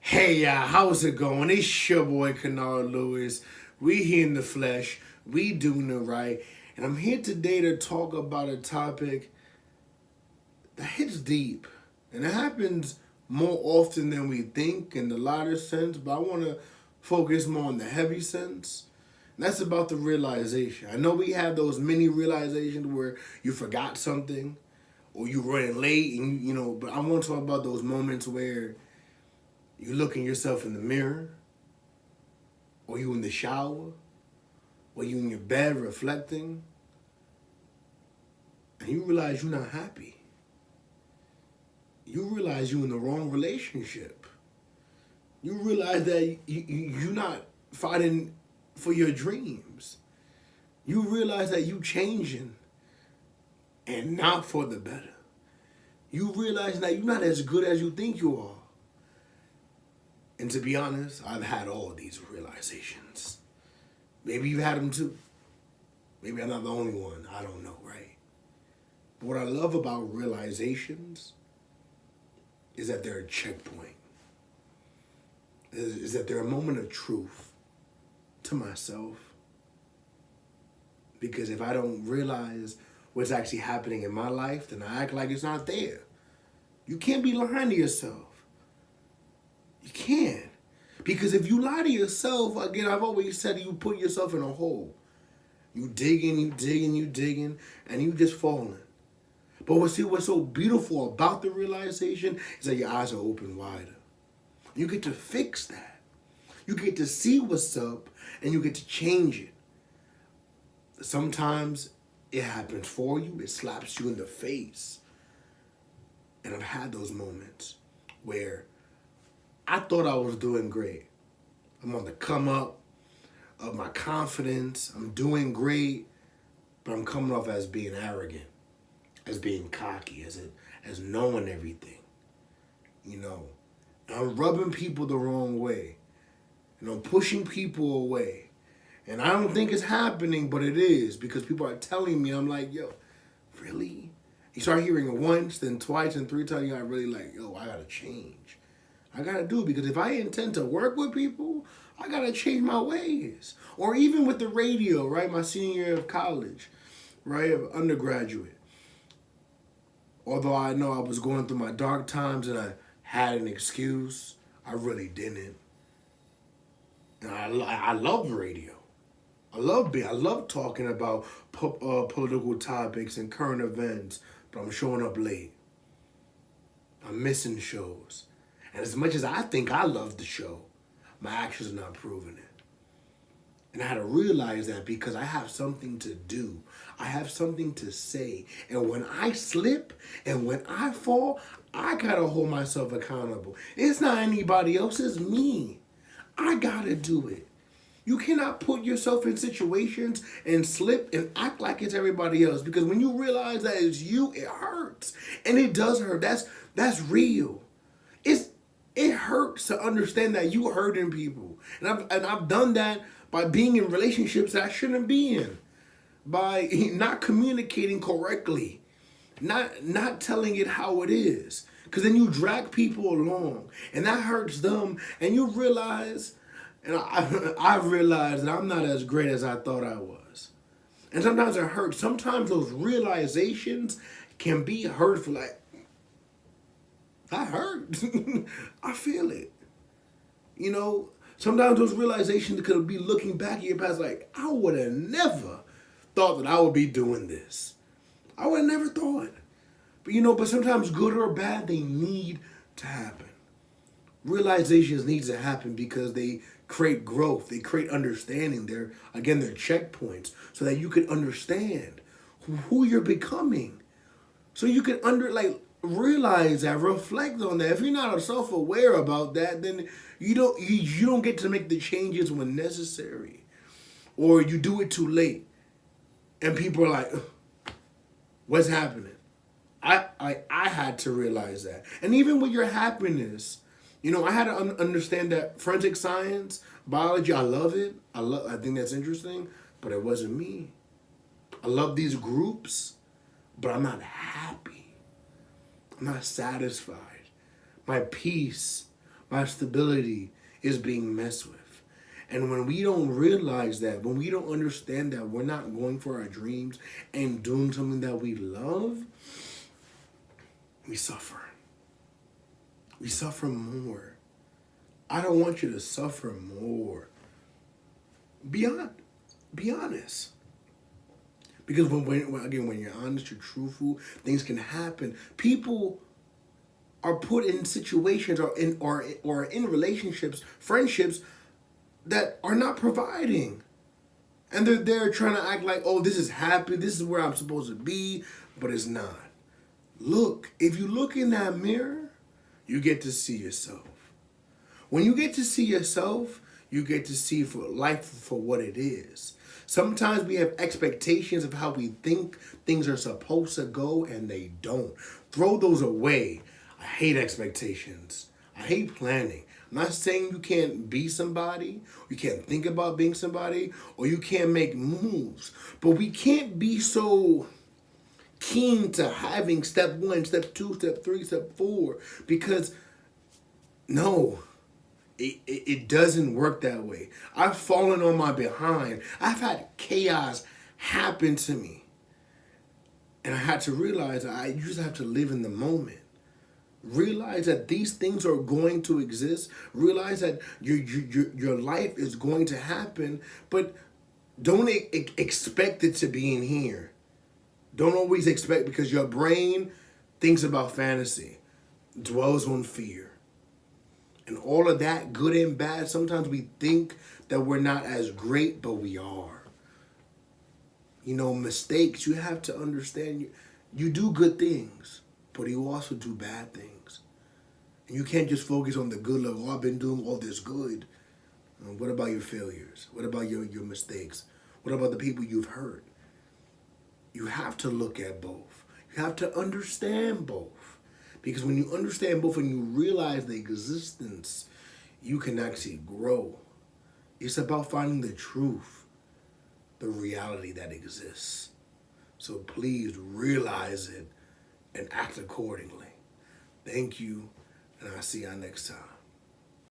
Hey y'all, how's it going? It's your boy Kennard Lewis. We here in the flesh. We doing it right. And I'm here today to talk about a topic that hits deep. And it happens more often than we think in the lighter sense, but I want to focus more on the heavy sense. And that's about the realization. I know we have those mini realizations where you forgot something or you running late and but I want to talk about those moments where you looking yourself in the mirror, or you in the shower, or you in your bed reflecting, and you realize you're not happy. You realize you're in the wrong relationship. You realize that you're not fighting for your dreams. You realize that you changing and not for the better. You realize that you're not as good as you think you are. And to be honest, I've had all these realizations. Maybe you've had them too. Maybe I'm not the only one. I don't know, right? But what I love about realizations is that they're a checkpoint. Is that they're a moment of truth to myself. Because if I don't realize what's actually happening in my life, then I act like it's not there. You can't be lying to yourself. You can't. Because if you lie to yourself, again, I've always said you put yourself in a hole. You digging, and you just falling. But what's so beautiful about the realization is that your eyes are open wider. You get to fix that. You get to see what's up, and you get to change it. Sometimes it happens for you. It slaps you in the face. And I've had those moments where I thought I was doing great. I'm on the come up of my confidence. I'm doing great, but I'm coming off as being arrogant, as being cocky, as knowing everything. And I'm rubbing people the wrong way. And I'm pushing people away. And I don't think it's happening, but it is because people are telling me. I'm like, yo, really? You start hearing it once, then twice, and three times. You got really like, yo, I gotta change. I gotta do it because if I intend to work with people, I gotta change my ways. Or even with the radio, right? My senior year of college, right? Of undergraduate. Although I know I was going through my dark times and I had an excuse, I really didn't. And I love radio. I love talking about political topics and current events, but I'm showing up late. I'm missing shows. And as much as I think I love the show, my actions are not proving it. And I had to realize that because I have something to do. I have something to say. And when I slip and when I fall, I gotta hold myself accountable. It's not anybody else, it's me. I gotta do it. You cannot put yourself in situations and slip and act like it's everybody else. Because when you realize that it's you, it hurts. And it does hurt. That's real. It hurts to understand that you hurting people. And I've done that by being in relationships that I shouldn't be in. By not communicating correctly. Not telling it how it is. Because then you drag people along. And that hurts them. And you realize, and I've realized that I'm not as great as I thought I was. And sometimes it hurts. Sometimes those realizations can be hurtful. Like, that hurt. I feel it. Sometimes those realizations could be looking back at your past like, I would have never thought that I would be doing this. I would have never thought. But sometimes good or bad, they need to happen. Realizations need to happen because they create growth. They create understanding. They're checkpoints so that you can understand who you're becoming. So you can realize that, reflect on that. If you're not self-aware about that, then you don't get to make the changes when necessary, or you do it too late, and people are like, "What's happening?" I had to realize that, and even with your happiness, I had to understand that forensic science, biology. I love it. I think that's interesting, but it wasn't me. I love these groups, but I'm not happy. I'm not satisfied. My peace, My stability is being messed with. And when we don't realize that, when we don't understand that we're not going for our dreams and doing something that we love, we suffer. We suffer more. I don't want you to suffer more. Be honest. Because when you're honest, you're truthful, things can happen. People are put in situations or in relationships, friendships that are not providing. And they're there trying to act like, oh, this is happy, this is where I'm supposed to be, but it's not. Look, if you look in that mirror, you get to see yourself. When you get to see yourself, you get to see for life for what it is. Sometimes we have expectations of how we think things are supposed to go, and they don't. Throw those away. I hate expectations. I hate planning. I'm not saying you can't be somebody, you can't think about being somebody, or you can't make moves. But we can't be so keen to having step 1, step 2, step 3, step 4, because no, it doesn't work that way. I've fallen on my behind. I've had chaos happen to me. And I had to realize you just have to live in the moment. Realize that these things are going to exist. Realize that your life is going to happen, but don't expect it to be in here. Don't always expect, because your brain thinks about fantasy, dwells on fear. And all of that, good and bad, sometimes we think that we're not as great, but we are. You know, mistakes, you have to understand, you do good things, but you also do bad things. And you can't just focus on the good, like, oh, I've been doing all this good. What about your failures? What about your mistakes? What about the people you've hurt? You have to look at both. You have to understand both. Because when you understand both and you realize the existence, you can actually grow. It's about finding the truth, the reality that exists. So please realize it and act accordingly. Thank you, and I'll see y'all next time.